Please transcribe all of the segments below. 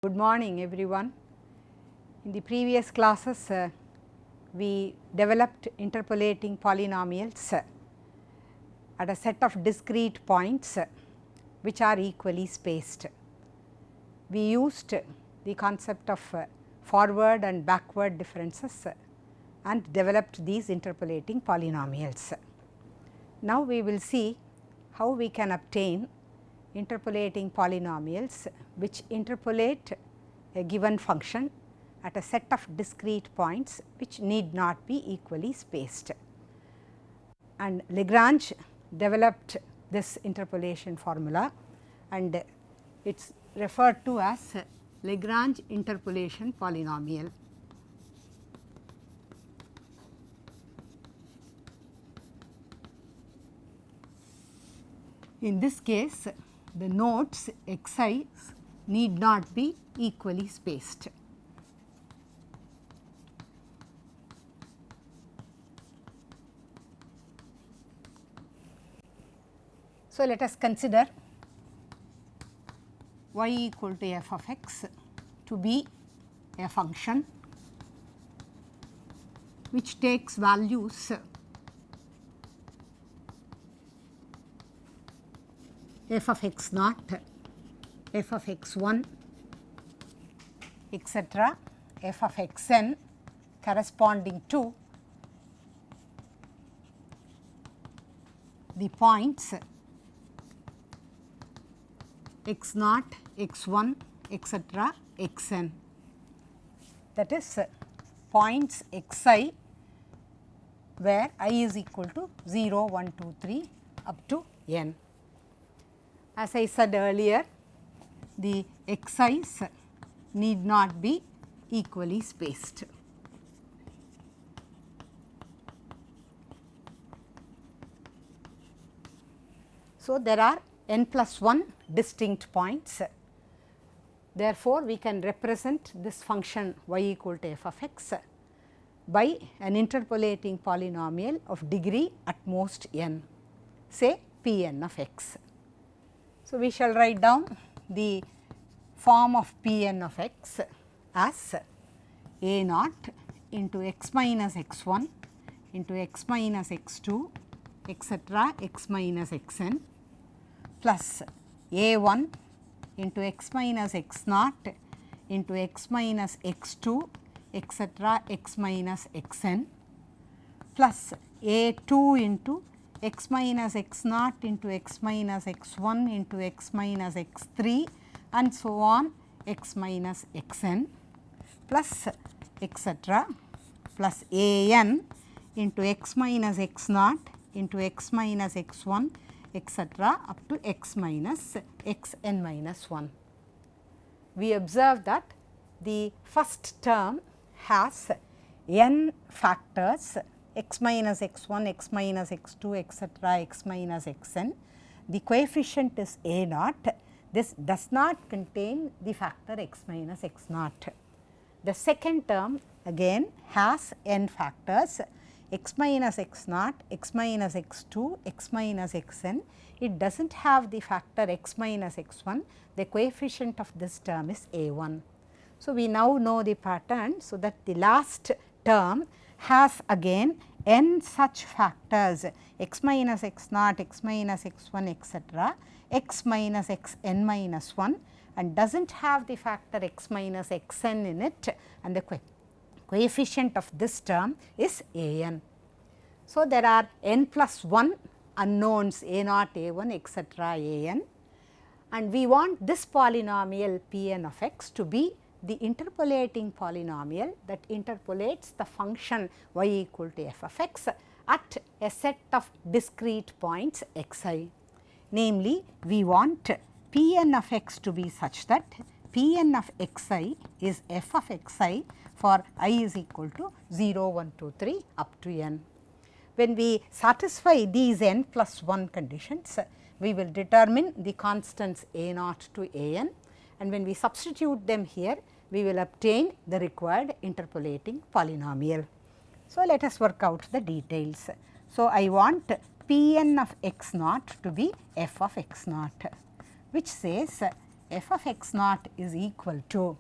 Good morning everyone. In the previous classes we developed interpolating polynomials at a set of discrete points which are equally spaced. We used the concept of forward and backward differences and developed these interpolating polynomials. Now we will see how we can obtain interpolating polynomials which interpolate a given function at a set of discrete points which need not be equally spaced. And Lagrange developed this interpolation formula and it is referred to as Lagrange Interpolation Polynomial. In this case, the nodes xi need not be equally spaced. So, let us consider y equal to f of x to be a function which takes values f of x naught, f of x1, etc., f of xn corresponding to the points x naught, x1, etc., xn, that is points xi where I is equal to 0, 1, 2, 3 up to n. As I said earlier, the xi's need not be equally spaced. So, there are n plus 1 distinct points. Therefore, we can represent this function y equal to f of x by an interpolating polynomial of degree at most n, say p n of x. So, we shall write down the form of p n of x as a naught into x minus x1 into x minus x2 etc. x minus xn plus a1 into x minus x naught into x minus x2 etc. x minus xn plus a2 into x minus x naught into x minus x1 into x minus x3 and so on x minus xn plus etc. plus an into x minus x naught into x minus x1 etc. up to x minus xn minus 1. We observe that the first term has n factors x minus x1, x minus x2 etc. x minus xn. The coefficient is a naught. This does not contain the factor x minus x naught. The second term again has n factors x minus x naught, x minus x2, x minus xn. It does not have the factor x minus x1. The coefficient of this term is a1. So, we now know the pattern. So, that the last term has again n such factors x minus x naught, x minus x1 etc. x minus xn minus 1 and does not have the factor x minus xn in it, and the coefficient of this term is an. So, there are n plus 1 unknowns a naught, a1 etc. an, and we want this polynomial p n of x to be the interpolating polynomial that interpolates the function y equal to f of x at a set of discrete points xi. Namely, we want p n of x to be such that p n of xi is f of xi for I is equal to 0, 1, 2, 3 up to n. When we satisfy these n plus 1 conditions, we will determine the constants a naught to a n, and when we substitute them here, we will obtain the required interpolating polynomial. So, let us work out the details. So, I want p n of x naught to be f of x naught, which says f of x naught is equal to,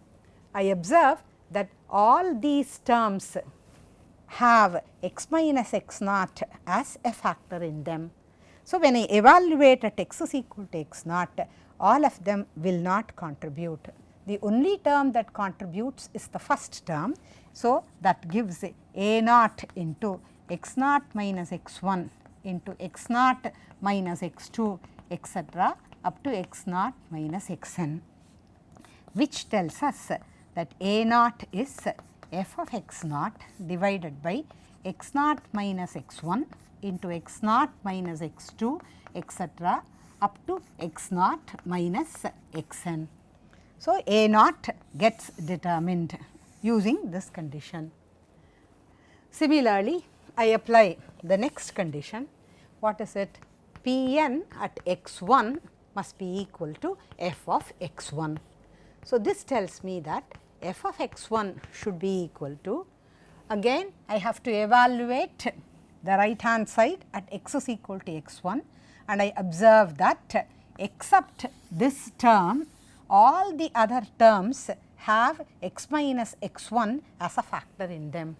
I observe that all these terms have x minus x naught as a factor in them. So, when I evaluate at x is equal to x naught, all of them will not contribute. The only term that contributes is the first term. So, that gives a naught into x naught minus x 1 into x naught minus x 2 etc. up to x naught minus x n, which tells us that a naught is f of x naught divided by x naught minus x 1 into x naught minus x 2 etc. up to x naught minus x n. So, a naught gets determined using this condition. Similarly, I apply the next condition. What is it? P n at x 1 must be equal to f of x 1. So, this tells me that f of x 1 should be equal to, again I have to evaluate the right hand side at x is equal to x 1, and I observe that except this term, all the other terms have x minus x 1 as a factor in them,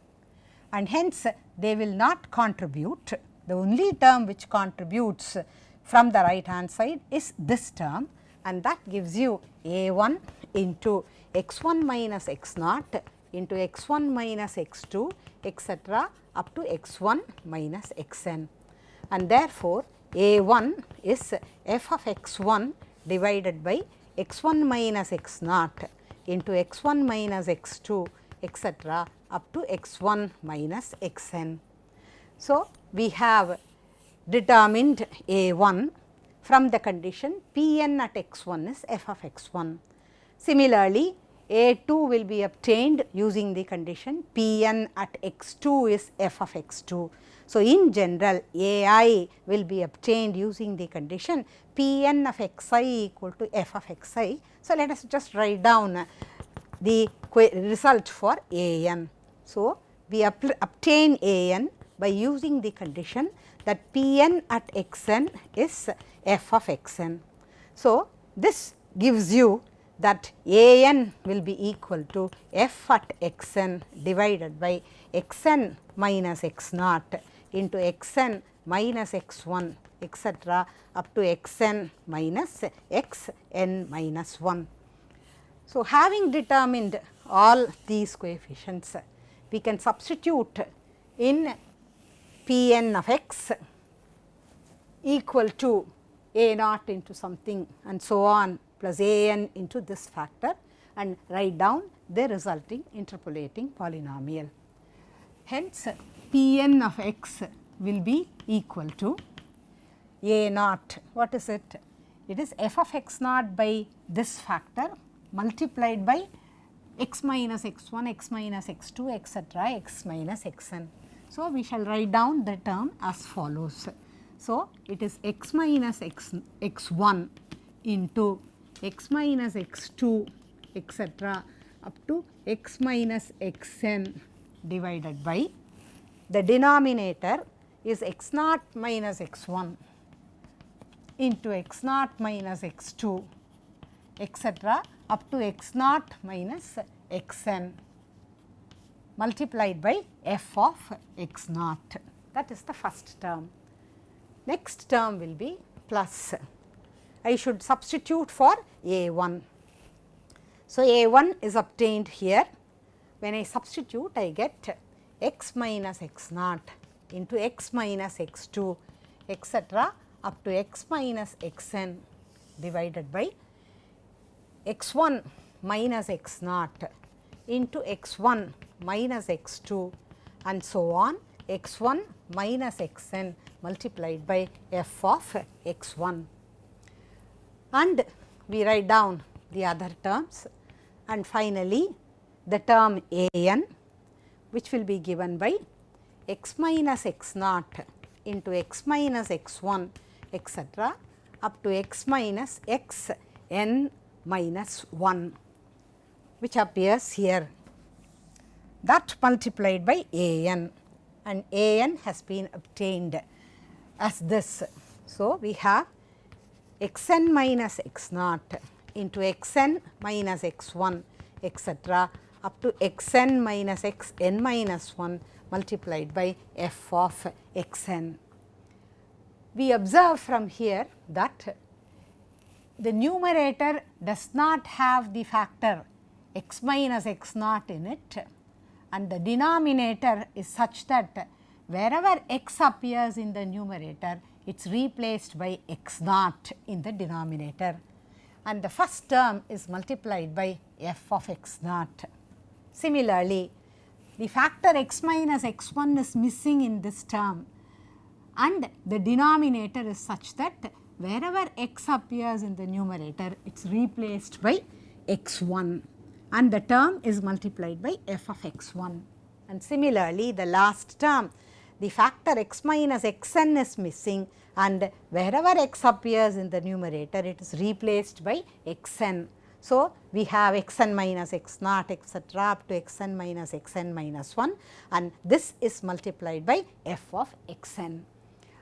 and hence they will not contribute. The only term which contributes from the right hand side is this term, and that gives you a 1 into x 1 minus x naught into x 1 minus x 2 etc. up to x 1 minus x n, and therefore, a 1 is f of x 1 divided by x 1 minus x naught into x 1 minus x 2 etc. up to x 1 minus x n. So, we have determined a 1 from the condition P n at x 1 is f of x 1. Similarly, a 2 will be obtained using the condition P n at x 2 is f of x 2. So, in general a I will be obtained using the condition P n of x I equal to f of x I. So, let us just write down the result for a n. So, we obtain a n by using the condition that P n at x n is f of x n. So, this gives you that a n will be equal to f at x n divided by x n minus x naught into x n minus x 1 etc. up to x n minus x n minus 1. So, having determined all these coefficients, we can substitute in P n of x equal to a naught into something and so on plus a n into this factor, and write down the resulting interpolating polynomial. Hence, P n of x will be equal to a naught. What is it? It is f of x naught by this factor multiplied by x minus x 1, x minus x 2 etc. x minus x n. So, we shall write down the term as follows. So, it is x minus x 1 into x minus x 2 etc. up to x minus x n divided by the denominator is x naught minus x 1 into x naught minus x 2 etc. up to x naught minus x n multiplied by f of x naught. That is the first term. Next term will be plus. I should substitute for a 1. So, a 1 is obtained here. When I substitute, I get x minus x naught into x minus x 2 etc. up to x minus x n divided by x 1 minus x naught into x 1 minus x 2 and so on x 1 minus x n multiplied by f of x 1. And we write down the other terms, and finally, the term a n, which will be given by x minus x naught into x minus x 1 etc. up to x minus x n minus 1, which appears here, that multiplied by a n, and a n has been obtained as this. So, we have x n minus x naught into xn minus x1 etc. up to xn minus xn minus 1 multiplied by f of xn. We observe from here that the numerator does not have the factor x minus x naught in it, and the denominator is such that wherever x appears in the numerator, it is replaced by x naught in the denominator, and the first term is multiplied by f of x naught. Similarly, the factor x minus x1 is missing in this term, and the denominator is such that wherever x appears in the numerator, it is replaced by x1, and the term is multiplied by f of x1. And similarly, the last term, the factor x minus xn is missing, and wherever x appears in the numerator, it is replaced by xn. So, we have xn minus x naught etc. up to xn minus xn minus 1, and this is multiplied by f of xn.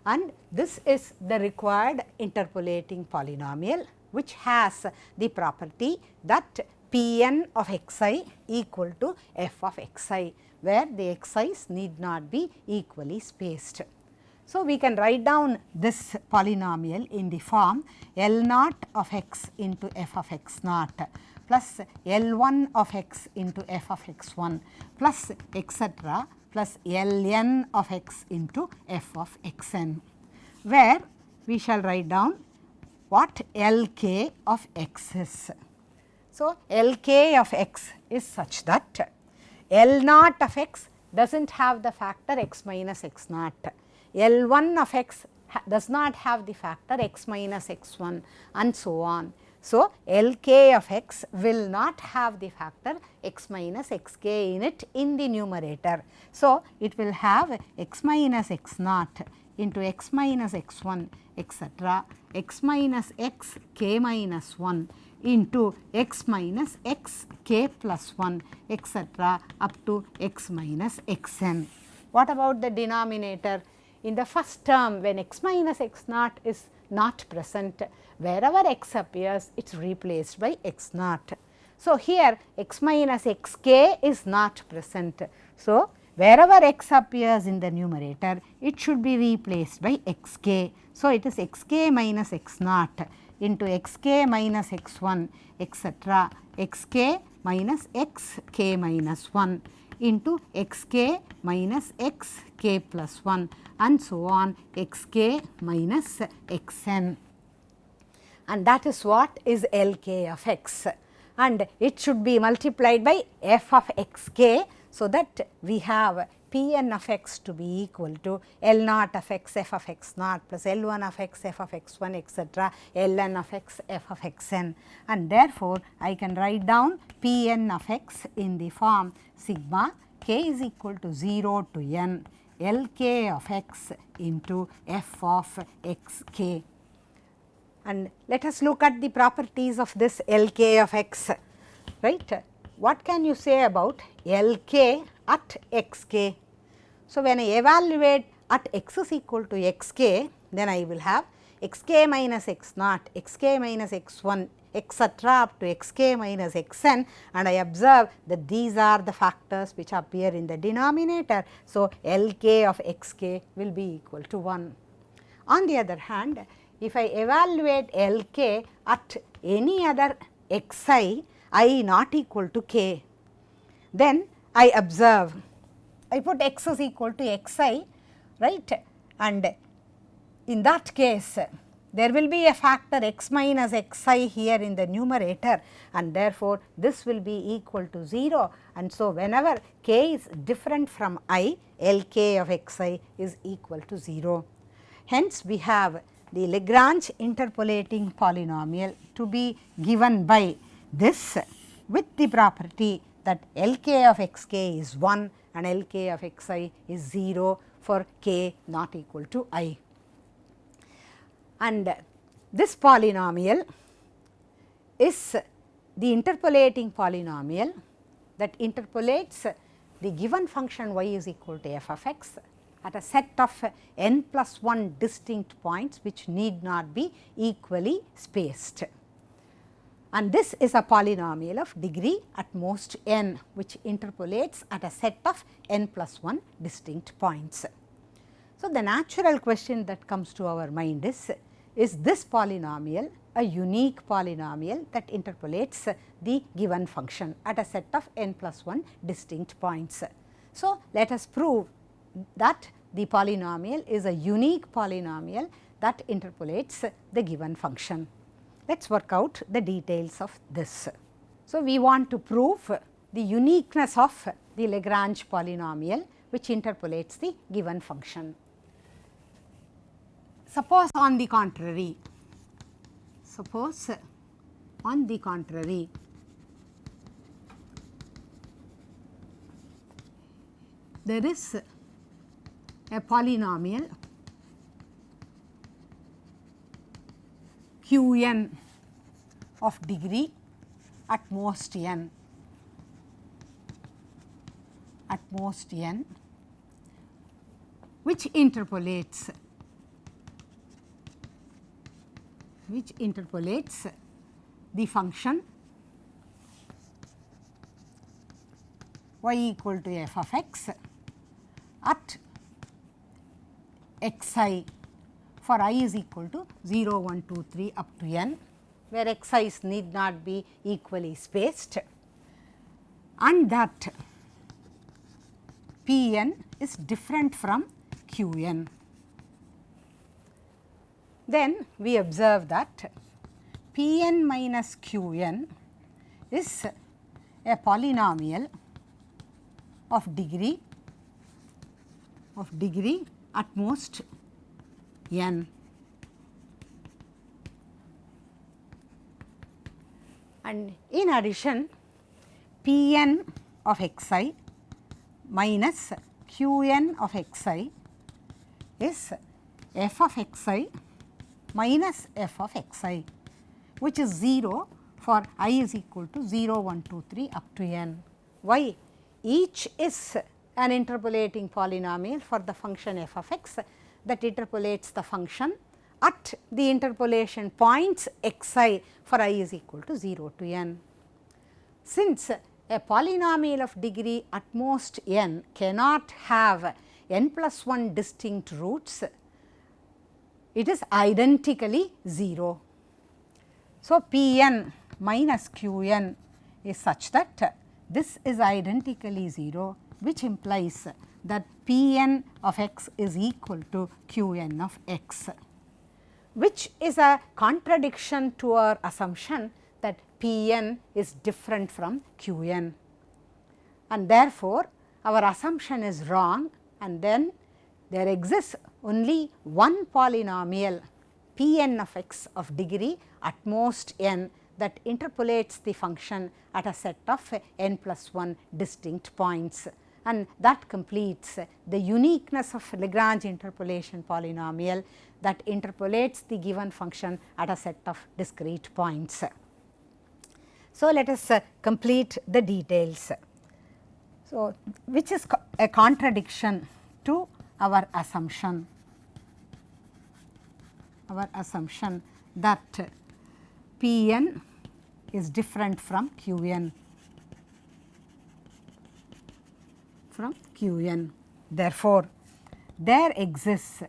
And this is the required interpolating polynomial, which has the property that Pn of xi equal to f of xi, where the xi's need not be equally spaced. So, we can write down this polynomial in the form L naught of x into f of x naught plus L1 of x into f of x1 plus etc. plus Ln of x into f of xn, where we shall write down what Lk of x is. So, Lk of x is such that L naught of x does not have the factor x minus x naught, L1 of x does not have the factor x minus x1, and so on. So, Lk of x will not have the factor x minus xk in it in the numerator. So, it will have x minus x naught into x minus x1 etc. x minus x k minus 1 into x minus x k plus 1 etc. up to x minus xn. What about the denominator? In the first term, when x minus x naught is not present, wherever x appears, it is replaced by x naught. So, here x minus xk is not present. So, wherever x appears in the numerator, it should be replaced by xk. So, it is xk minus x naught into xk minus x1 etc. xk minus xk minus 1 into xk minus xk plus 1 and so on xk minus xn, and that is what is Lk of x, and it should be multiplied by f of xk, so that we have Pn of x to be equal to L naught of x f of x naught plus L1 of x f of x1 etc. Ln of x f of xn, and therefore, I can write down Pn of x in the form sigma k is equal to 0 to n Lk of x into f of xk. And let us look at the properties of this Lk of x, right. What can you say about Lk at xk? So, when I evaluate at x is equal to xk, then I will have xk minus x naught, xk minus x1 etc. up to xk minus xn, and I observe that these are the factors which appear in the denominator. So, Lk of xk will be equal to 1. On the other hand, if I evaluate Lk at any other xi I not equal to k, then I observe, I put x is equal to xi, right, and in that case there will be a factor x minus xi here in the numerator, and therefore, this will be equal to 0, and so whenever k is different from I, Lk of xi is equal to 0. Hence, we have the Lagrange interpolating polynomial to be given by this with the property that Lk of xk is 1 and Lk of xi is 0 for k not equal to I. And this polynomial is the interpolating polynomial that interpolates the given function y is equal to f of x at a set of n plus 1 distinct points which need not be equally spaced. and this is a polynomial of degree at most n, which interpolates at a set of n plus 1 distinct points. So, the natural question that comes to our mind is this polynomial a unique polynomial that interpolates the given function at a set of n plus 1 distinct points. So, let us prove that the polynomial is a unique polynomial that interpolates the given function. Let us work out the details of this. So, we want to prove the uniqueness of the Lagrange polynomial which interpolates the given function. Suppose on the contrary, there is a polynomial Qn of degree at most n, which interpolates the function y equal to f of x at xi for I is equal to 0, 1, 2, 3 up to n, where xi's need not be equally spaced, and that Pn is different from Qn. Then we observe that Pn minus Qn is a polynomial of degree at most n, and in addition Pn of xi minus Qn of xi is f of xi minus f of xi, which is 0 for I is equal to 0, 1, 2, 3 up to n. Why? Each is an interpolating polynomial for the function f of x that interpolates the function at the interpolation points xi for I is equal to 0 to n. Since a polynomial of degree at most n cannot have n plus 1 distinct roots, it is identically 0. So, Pn minus Qn is such that this is identically 0, which implies that Pn of x is equal to Qn of x, which is a contradiction to our assumption that Pn is different from Qn, and therefore, our assumption is wrong, and then there exists only one polynomial Pn of x of degree at most n that interpolates the function at a set of n plus 1 distinct points, and that completes the uniqueness of Lagrange interpolation polynomial that interpolates the given function at a set of discrete points. So, let us complete the details. So, which is a contradiction to our assumption that Pn is different from Qn. Therefore, there exists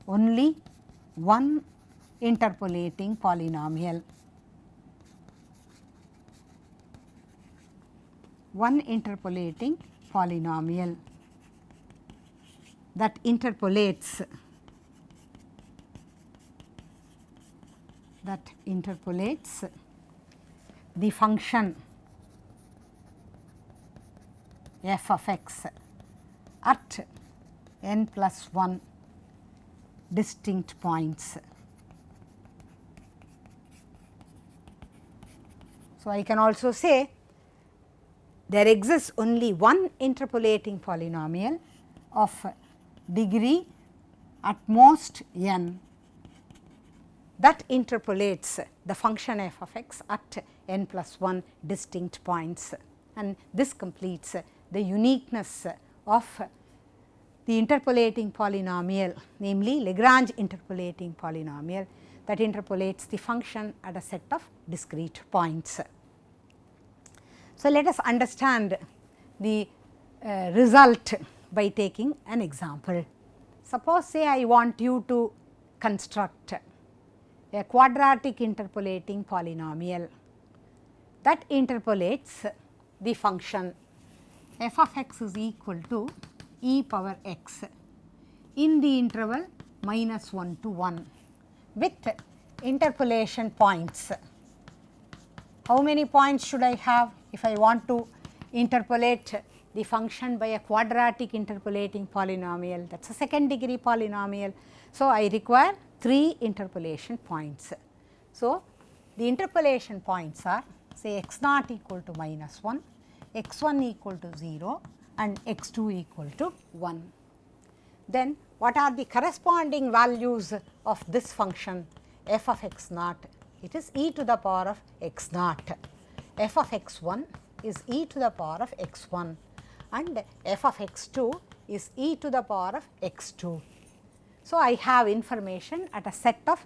only one interpolating polynomial, that interpolates the function f of x at n plus 1 distinct points. So, I can also say there exists only one interpolating polynomial of degree at most n that interpolates the function f of x at n plus 1 distinct points, and this completes the uniqueness of the interpolating polynomial, namely Lagrange interpolating polynomial that interpolates the function at a set of discrete points. So, let us understand the result by taking an example. Suppose say I want you to construct a quadratic interpolating polynomial that interpolates the function f of x is equal to e power x in the interval -1 to 1 with interpolation points. How many points should I have if I want to interpolate the function by a quadratic interpolating polynomial? That is a second degree polynomial. So, I require 3 interpolation points. So, the interpolation points are say x naught equal to -1, x1 equal to 0 and x2 equal to 1. Then what are the corresponding values of this function f of x naught? It is e to the power of x naught. F of x1 is e to the power of x1 and f of x2 is e to the power of x2. So, I have information at a set of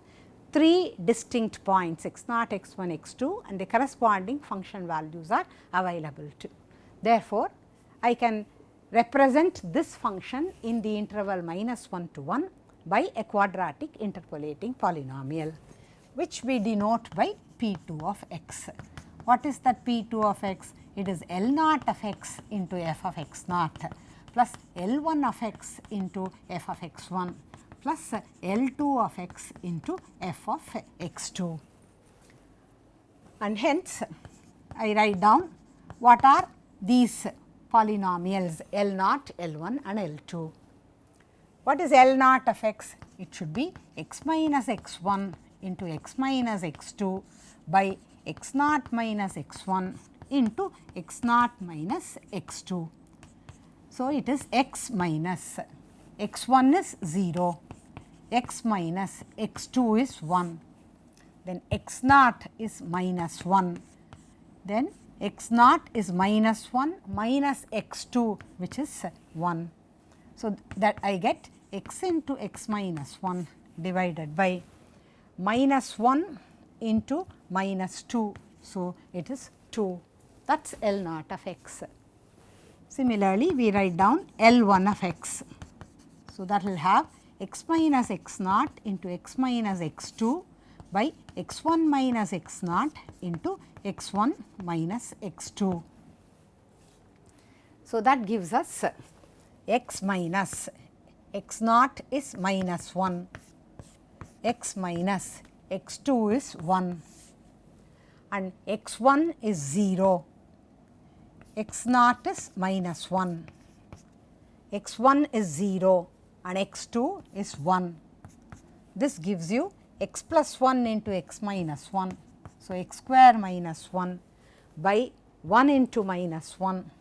3 distinct points x naught, x1, x2 and the corresponding function values are available too. Therefore, I can represent this function in the interval -1 to 1 by a quadratic interpolating polynomial, which we denote by P2 of x. What is that P2 of x? It is L naught of x into f of x naught plus L1 of x into f of x1 plus L2 of x into f of x2. And hence, I write down what are these polynomials L naught, L1 and L2. What is L naught of x? It should be x minus x1 into x minus x2 by x naught minus x1 into x naught minus x2. So, it is x minus x1 is 0, x minus x2 is 1, then x naught is minus 1, then x naught is minus 1 minus x2 which is 1. So, that I get x into x minus 1 divided by minus 1 into minus 2. So, it is 2, that is L naught of x. Similarly, we write down L1 of x. So, that will have x minus x naught into x minus x2 by x1 minus x naught into x1 minus x2. So, that gives us x minus x naught is minus 1, x minus x2 is 1 and x1 is 0, x naught is minus 1, x1 is 0 and x2 is 1. This gives you x plus 1 into x minus 1. So, x square minus 1 by 1 into minus 1.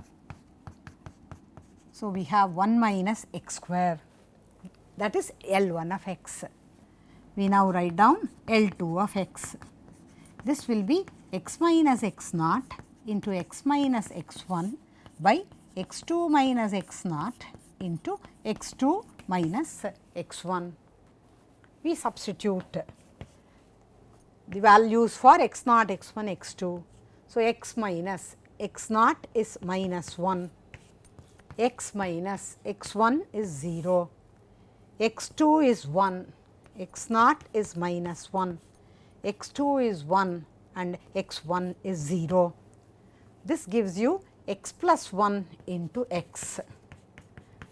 So, we have 1 minus x square, that is L1 of x. We now write down L2 of x. This will be x minus x naught into x minus x1 by x2 minus x naught into x2 minus x1. We substitute the values for x naught, x1, x2. So, x minus x naught is minus 1, x minus x1 is 0, x2 is 1, x naught is minus 1, x2 is 1 and x1 is 0. This gives you x plus 1 into x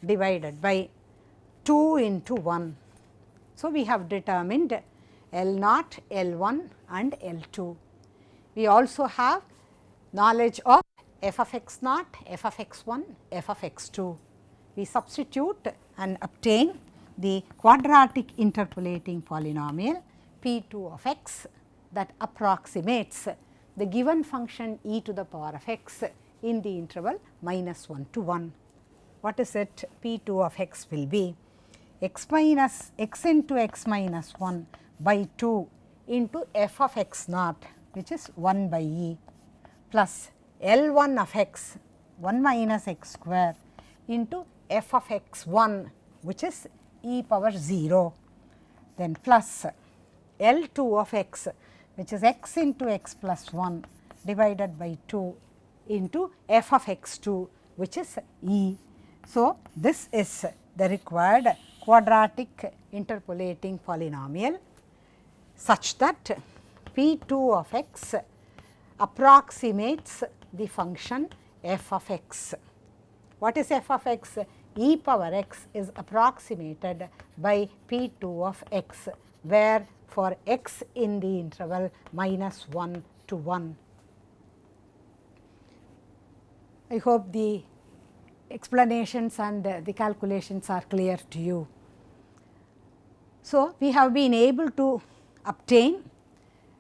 divided by 2 into 1. So, we have determined L naught, L1 and L2. We also have knowledge of f of x naught, f of x1, f of x2. We substitute and obtain the quadratic interpolating polynomial P2 of x that approximates the given function e to the power of x in the interval -1 to 1. What is it? P2 of x will be x minus x into x minus 1 by 2 into f of x naught, which is 1 by e, plus L1 of x 1 minus x square into f of x1, which is e power 0, then plus L2 of x, which is x into x plus 1 divided by 2 into f of x2, which is E. So, this is the required quadratic interpolating polynomial such that P2 of x approximates the function f of x. What is f of x? E power x is approximated by P2 of x, where for x in the interval minus 1 to 1. I hope the explanations and the calculations are clear to you. So, we have been able to obtain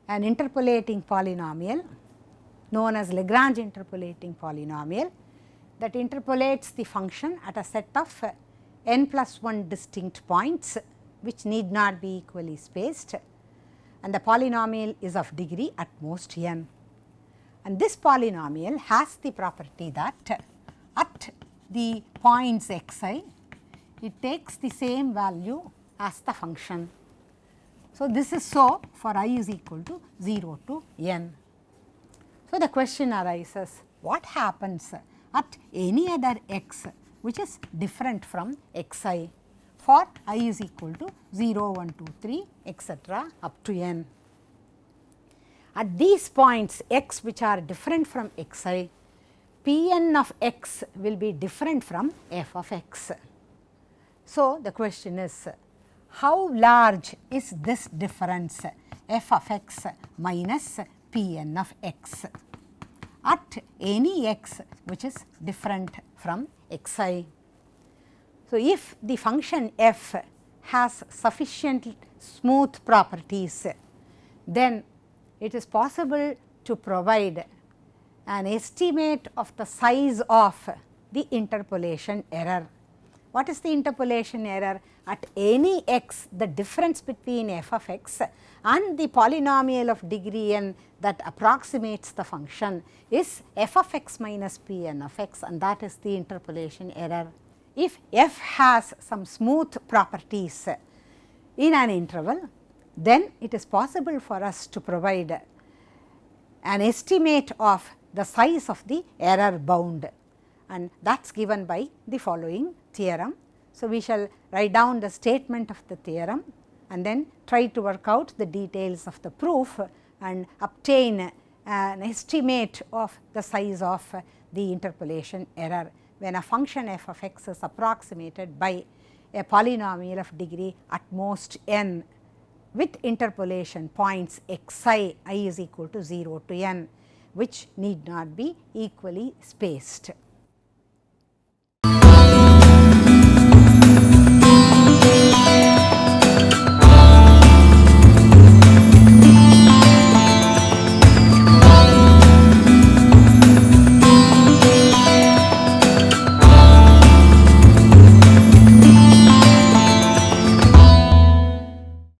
an interpolating polynomial known as Lagrange interpolating polynomial that interpolates the function at a set of n plus 1 distinct points which need not be equally spaced, and the polynomial is of degree at most n. And this polynomial has the property that at the points xi, it takes the same value as the function. So, this is so for I is equal to 0 to n. So, the question arises, what happens at any other x which is different from xi for I is equal to 0, 1, 2, 3 etc. up to n. At these points x which are different from xi, Pn of x will be different from f of x. So, the question is, how large is this difference f of x minus Pn of x at any x which is different from xi? So, if the function f has sufficient smooth properties, then it is possible to provide an estimate of the size of the interpolation error. What is the interpolation error? At any x, the difference between f of x and the polynomial of degree n that approximates the function is f of x minus Pn of x, and that is the interpolation error. If f has some smooth properties in an interval, then it is possible for us to provide an estimate of the size of the error bound, and that is given by the following theorem. So, we shall write down the statement of the theorem and then try to work out the details of the proof and obtain an estimate of the size of the interpolation error when a function f of x is approximated by a polynomial of degree at most n with interpolation points xi, I is equal to 0 to n, which need not be equally spaced.